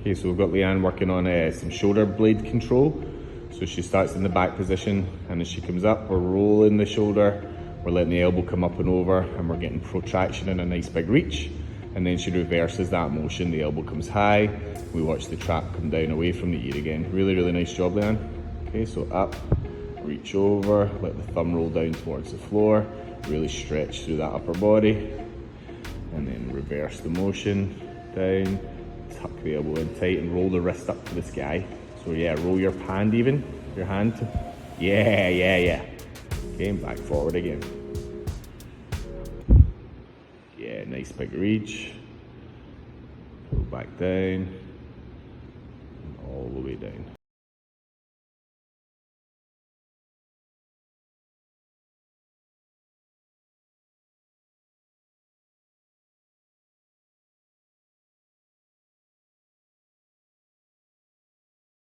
Okay, so we've got Leanne working on some shoulder blade control. So she starts in the back position, and as she comes up, we're rolling the shoulder, we're letting the elbow come up and over, and we're getting protraction and a nice big reach. And then she reverses that motion, the elbow comes high, we watch the trap come down away from the ear again. Really, really nice job, Leanne. Okay, so up, reach over, let the thumb roll down towards the floor, really stretch through that upper body, and then reverse the motion, down, tuck the elbow in tight and roll the wrist up to the sky. So yeah, roll your hand even, your hand. Yeah. Okay, and back forward again. Yeah, nice big reach. Pull back down, all the way down.